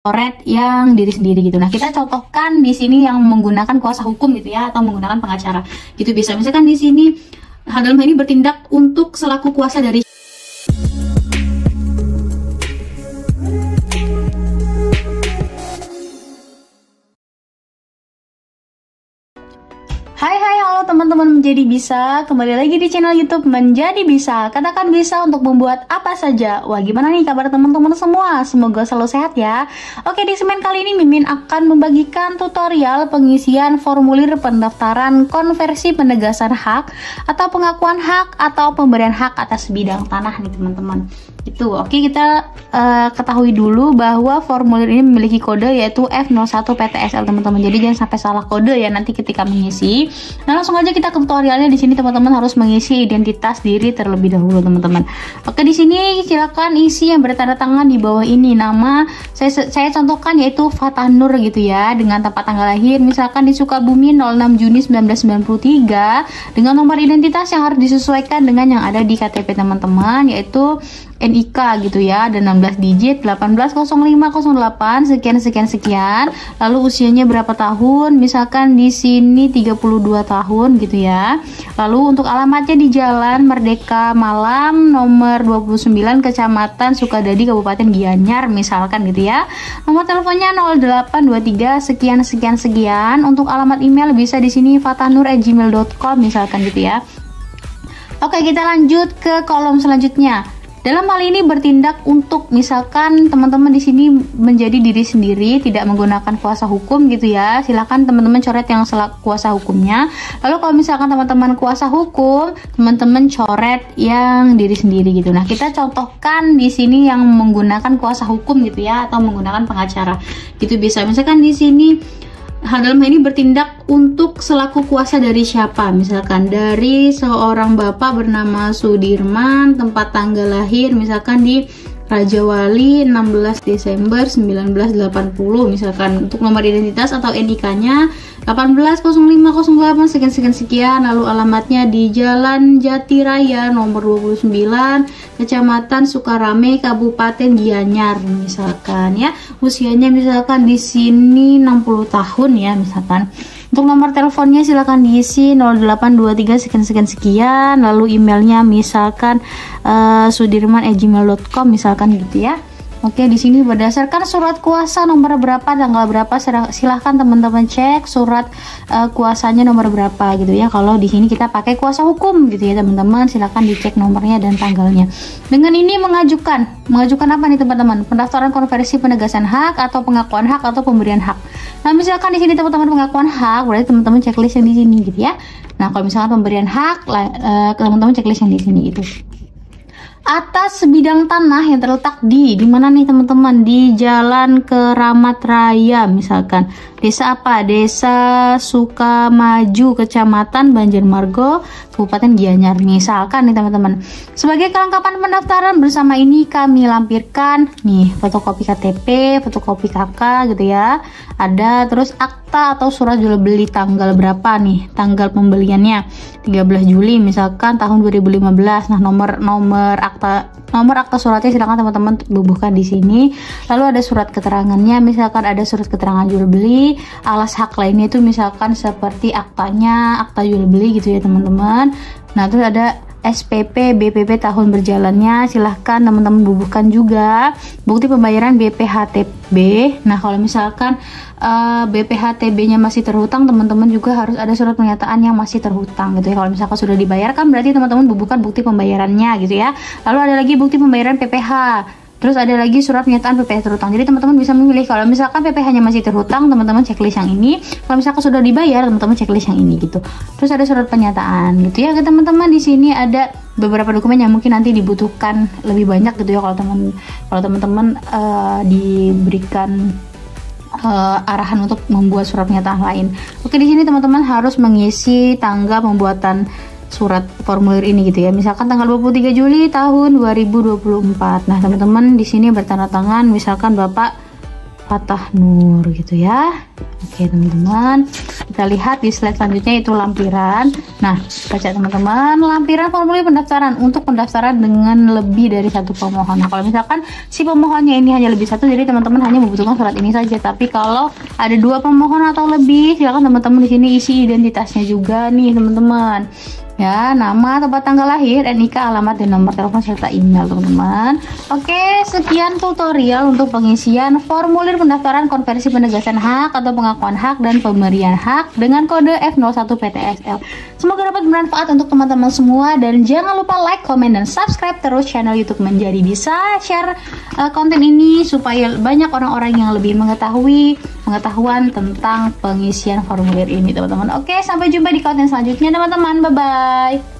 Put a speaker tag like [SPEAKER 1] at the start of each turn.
[SPEAKER 1] coret yang diri sendiri gitu. Nah, kita contohkan di sini yang menggunakan kuasa hukum gitu ya, atau menggunakan pengacara. Gitu bisa. Misalkan di sini dalam hal ini bertindak untuk selaku kuasa dari Hai halo teman-teman Menjadi Bisa, kembali lagi di channel YouTube Menjadi Bisa. Katakan bisa untuk membuat apa saja. Wah, gimana nih kabar teman-teman semua? Semoga selalu sehat ya. Oke, di segmen kali ini Mimin akan membagikan tutorial pengisian formulir pendaftaran konversi penegasan hak atau pengakuan hak atau pemberian hak atas bidang tanah nih teman-teman. Itu oke, kita ketahui dulu bahwa formulir ini memiliki kode yaitu F01 PTSL teman-teman. Jadi jangan sampai salah kode ya nanti ketika mengisi. Nah, langsung aja kita ke tutorialnya. Di sini teman-teman harus mengisi identitas diri terlebih dahulu teman-teman. Oke, di sini silakan isi yang bertanda tangan di bawah ini. Nama saya contohkan yaitu Fatah Nur gitu ya, dengan tempat tanggal lahir misalkan di Sukabumi 06 Juni 1993 dengan nomor identitas yang harus disesuaikan dengan yang ada di KTP teman-teman yaitu NIK gitu ya, ada 16 digit 180508 sekian. Lalu usianya berapa tahun? Misalkan di sini 32 tahun gitu ya. Lalu untuk alamatnya di Jalan Merdeka Malam nomor 29 Kecamatan Sukadadi Kabupaten Gianyar misalkan gitu ya. Nomor teleponnya 0823 sekian. Untuk alamat email bisa di sini fatahnur@gmail.com misalkan gitu ya. Oke, kita lanjut ke kolom selanjutnya. Dalam hal ini bertindak untuk misalkan teman-teman di sini menjadi diri sendiri, tidak menggunakan kuasa hukum gitu ya. Silakan teman-teman coret yang kuasa hukumnya. Lalu kalau misalkan teman-teman kuasa hukum, teman-teman coret yang diri sendiri gitu. Nah, kita contohkan di sini yang menggunakan kuasa hukum gitu ya, atau menggunakan pengacara. Gitu bisa. Misalkan di sini dalam hal ini bertindak untuk selaku kuasa dari siapa? Misalkan dari seorang bapak bernama Sudirman, tempat tanggal lahir misalkan di Raja Wali 16 Desember 1980 misalkan. Untuk nomor identitas atau NIK-nya 180508 sekian. Lalu alamatnya di Jalan Jatiraya nomor 29 Kecamatan Sukarame Kabupaten Gianyar misalkan ya. Usianya misalkan di sini 60 tahun ya misalkan. Untuk nomor teleponnya silakan diisi 0823 sekian. Lalu emailnya misalkan sudirman@gmail.com misalkan gitu ya. Oke, di sini berdasarkan surat kuasa nomor berapa, tanggal berapa, silahkan teman-teman cek surat kuasanya nomor berapa gitu ya. Kalau di sini kita pakai kuasa hukum gitu ya teman-teman, silahkan dicek nomornya dan tanggalnya. Dengan ini mengajukan apa nih teman-teman? Pendaftaran konversi penegasan hak atau pengakuan hak atau pemberian hak. Nah, misalkan di sini teman-teman pengakuan hak, berarti teman-teman checklist yang di sini gitu ya. Nah, kalau misalkan pemberian hak, teman-teman checklist yang di sini gitu. Atas sebidang tanah yang terletak di mana nih teman-teman? Di Jalan Keramat Raya misalkan. Desa apa? Desa Sukamaju, Kecamatan Banjarmargo, Kabupaten Gianyar misalkan nih teman-teman. Sebagai kelengkapan pendaftaran bersama ini kami lampirkan nih fotokopi KTP, fotokopi KK gitu ya. Ada terus akta atau surat jual beli tanggal berapa nih? Tanggal pembeliannya 13 Juli misalkan tahun 2015. Nah, nomor akta suratnya silakan teman-teman bubuhkan di sini. Lalu ada surat keterangannya, misalkan ada surat keterangan jual beli, alas hak lainnya itu misalkan seperti aktanya, akta jual beli gitu ya teman-teman. Nah, terus ada SPP, BPP tahun berjalannya, silahkan teman-teman bubuhkan juga. Bukti pembayaran BPHTB. Nah, kalau misalkan BPHTB-nya masih terhutang, teman-teman juga harus ada surat pernyataan yang masih terhutang gitu ya. Kalau misalkan sudah dibayarkan, berarti teman-teman bubuhkan bukti pembayarannya gitu ya. Lalu ada lagi bukti pembayaran PPh. Terus ada lagi surat pernyataan PPh terhutang. Jadi teman-teman bisa memilih. Kalau misalkan PPh-nya masih terhutang, teman-teman checklist yang ini. Kalau misalkan sudah dibayar, teman-teman checklist yang ini gitu. Terus ada surat pernyataan gitu ya. Teman-teman di sini ada beberapa dokumen yang mungkin nanti dibutuhkan lebih banyak gitu ya kalau teman-teman diberikan arahan untuk membuat surat pernyataan lain. Oke, di sini teman-teman harus mengisi tanggal pembuatan surat formulir ini gitu ya. Misalkan tanggal 23 Juli tahun 2024. Nah, teman-teman di sini bertanda tangan misalkan Bapak Fatah Nur gitu ya. Oke, teman-teman. Kita lihat di slide selanjutnya itu lampiran. Nah, baca teman-teman, lampiran formulir pendaftaran untuk pendaftaran dengan lebih dari satu pemohon. Nah, kalau misalkan si pemohonnya ini hanya lebih satu, jadi teman-teman hanya membutuhkan surat ini saja. Tapi kalau ada 2 pemohon atau lebih, silakan teman-teman di sini isi identitasnya juga nih teman-teman. Ya, nama, tempat tanggal lahir, NIK, alamat, dan nomor telepon serta email teman-teman. Oke, sekian tutorial untuk pengisian formulir pendaftaran konversi penegasan hak atau pengakuan hak dan pemberian hak dengan kode F01 PTSL. Semoga dapat bermanfaat untuk teman-teman semua, dan jangan lupa like, komen, dan subscribe terus channel YouTube Menjadi Bisa. Share konten ini supaya banyak orang-orang yang lebih pengetahuan tentang pengisian formulir ini teman-teman. Oke, sampai jumpa di konten selanjutnya teman-teman. Bye bye.